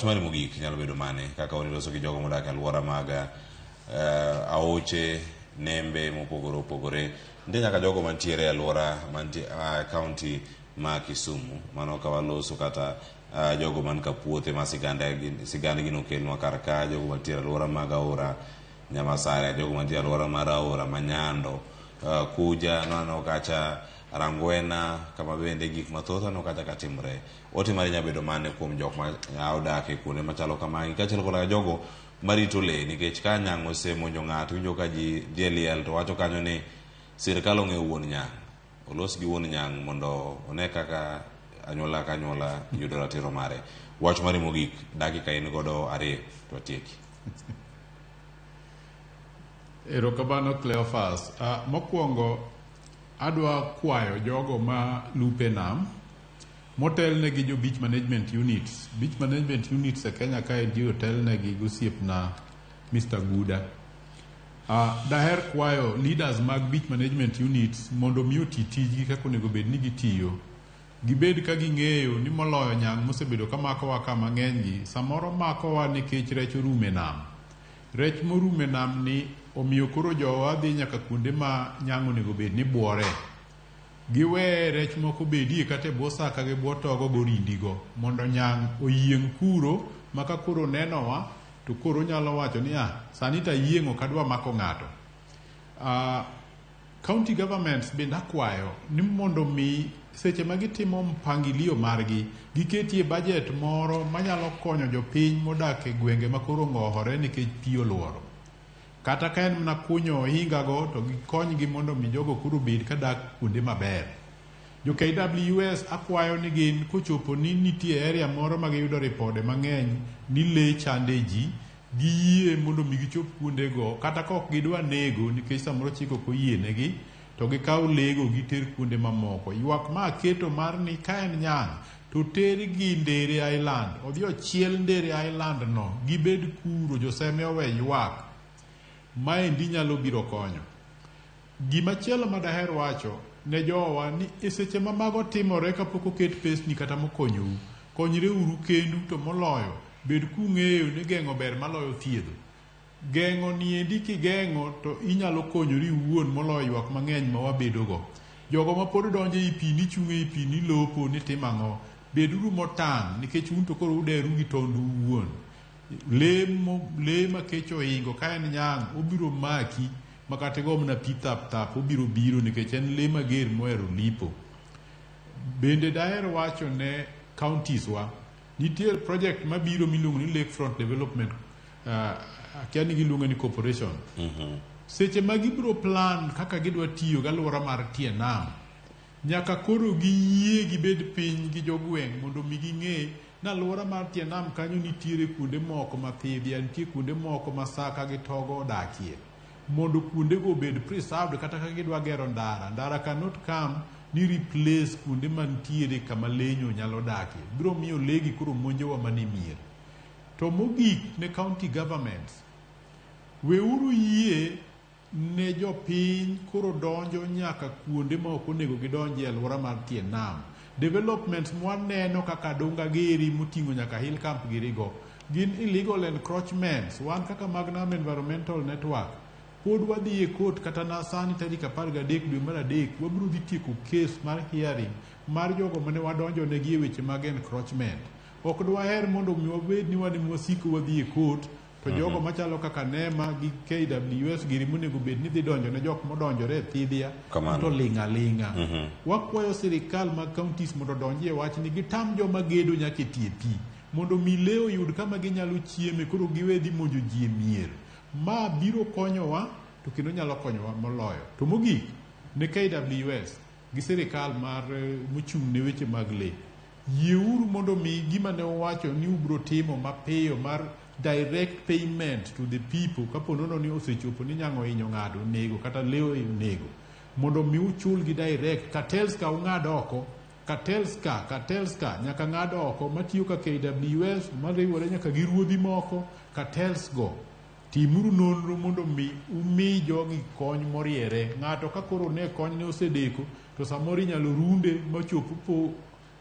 Ramogi nyalo bedo mane kaka oniloso gi jogo modak e alwora mag aoche, nembe mopogore opogore, nitie nyaka jogo mantiere e alwora mantie kaunti ma Kisumu, mano ka waloso kata jogo man ka puothe ma sigandgi nokelnwa kar ka, jogo mantiere e alwora mag aora Nyamasare, jogo mantiere e alwora mar aora Manyando, kuja nono kacha Rangwena, kama bende gik mathoth aneno kacha ka timre. Otimore nya bedo mane kuom jok ma odak e kuonde machalo kamagi, kaachiel koda jogo marito le, nikech ka nyang' osemonjo ng'ato, winjo ka ji e liel to wacho kanyo ni sirkal ong'eyo wuon nyang', olos gi wuon nyang' mondo one kaka anyuola ka anyuola yudo ratiro mare. Wach mari mogik, dakika in godo 2 to atieki. Erokamano Cleophas. Mokwongo adwa kwayo jogo ma lupe nam motelnegi jo beach management units. Beach management units e Kenya kae ji otelnegi gosiepna Mr. Guda. Daher kwayo leaders mag beach management units mondo mi oti tijgi kaka onego bed ni gitiyo. Gibed ka ging'eyo ni moloyo nyang' mosebedo ka makowa ka mang'enygi, samoro makowa nikech rech orume nam. Rech morume nam ni omiyo koro jowa dhi nyaka kuonde ma nyang' onego bed ni buore. Giwe rech moko bedie kata e bwo saka gi bwo togo gorindigo mondo nyang' oyieng' kuro maka koro nenowa to koro nyalo wacho ni sani ta yieng' ok adwa mako ng'ato. County governments bende akwayo ni mondo mi seche ma gitimo mpangilio margi giketie budget moro manyalo konyo jopiny modak e gwenge ma koro ng'ohore nikech pi olworo. Kata ka en mana kunyo ohingago to gikonygi mondo mi jogo koro bed kadak kuonde maber. Jo KWS akwayo ni gin kochopo ni nitie area moro ma giyudo ripode mang'eny ni le chande ji, giyie mondo mi gichop kuondego, kata ka ok gidwa nego nikech samoro chik ok oyienegi, to gikaw lego giter kuonde mamoko. Ywak ma keto mar ni ka en nyang' to ter gi Ndere Island, odhi ochiel Ndere Island no, gibed kuro, joseme owe ywak. Maendi nyalo biro konyo. Gimachielo ma daher wacho ne jowa ni e seche ma mago timore kapok oket pesni kata mokonyou, konyre uru kendu, to moloyo bed kung'eyo ni geng'o ber maloyo thiedho. Geng'o niendi kigeng'o to inyalo konyori uwuon moloyo ywak mang'eny ma wabedogo. Jogo ma pod donjo e pi, ni chung'e e pi, ni lopo, ni timang'o, beduru motang' nikech un to koro uderu gi tondu uwuon. Le ma kech ohingo ka en nyang' obiro maki makata gomna pi thap thap obiro biro nikech en le mager mohero lipo. Bende daher wacho ne counties wa, nitie project mabiro miluongo ni Lakefront Development, akia ni giluongo ni corporation. Seche ma gibiro plan kaka gidwa tiyo galwora mar tie nam, nyaka koro giyie gibed piny gi jogweng' mondo mi ging'e na alwora mar tie nam kanyo nitiere kuonde moko mathidhia, nitie kuonde moko ma saka gi togo odakie, mondo kuondego obed preserved. Kata ka gidwa gero ndara cannot come ni replace kuonde mantiere kama lenyo nyalo dakie, biro miyo legi koro monjowa mane mier. To mogik ne county governments, weuru yie ne jopiny koro donjo nyaka kuonde ma ok onego gidonji e alwora mar tie nam. Developments mwaneno kaka Dunga Geri moting'o nyaka Hill Camp girigo gin illegal encroachments. Wan kaka Magnum Environmental Network pod wadhi e court kata na sani tarik 13 dwe mar adek wabiro dhi tieko case mar hearing mar jogo mane wadonjo negi e weche mag encroachment. Ok dwaher mondo mi wabed ni wan wasiko wadhi e court to jogo machalo kaka NEMA gi KWS giri monego bed ni dhi donjo ne jok modonjore e thidhia to ling'a. Wakwayo sirikal mag counties mondo donji e wach ni gitam joma gedo nyaka tie pi mondo mi le oyud kama ginyalo chieme, koro giwe dhi monjo ji e mier. Ma biro konyowa to kendo nyalo konyowa moloyo. To mogik ne KWS gi sirikal mar mochung' ne weche mag le, yieuru mondo mi gima ne uwacho ni ubro timo mapiyo mar direct payment to the people kapo nono ni osechopo ni nyang'o hinyo ng'ado nego kata leo nego, mondo mi uchul gi direct. Cartels ka ung'ad oko, cartels ka nyaka ng'ad oko matiyo ka KWS mariwore nyaka gi ruodhi moko. Cartels go timuru nonro mondo mi umi jogi kony moriere. Ng'ato ka koro ne kony ne osedeko to samoro inyalo runde machopo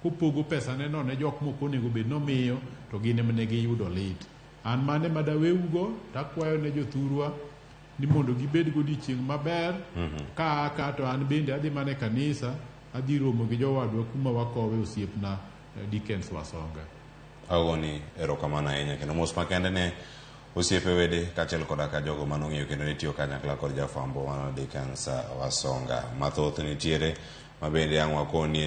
opogo pesane no ne jok moko onego bed nomiyo to gin ema ne giyudo lit. An mane madaweugo takwayo ne jothurwa ni mondo gibed godiochieng' maber. Ka to an bende adhi mane kanisa, adhi romo gi jowadwa kuma wakowe osiepna Dickens Wasonga. Agoni erokamano ahinya kendo mos makende ne osiepe wede kaachiel koda ka jogo manong'eyo kendo nitiyo kanyakla kod jafwambo mano Dickens Wasonga. Mathoth nitiere mabende ang' wakoni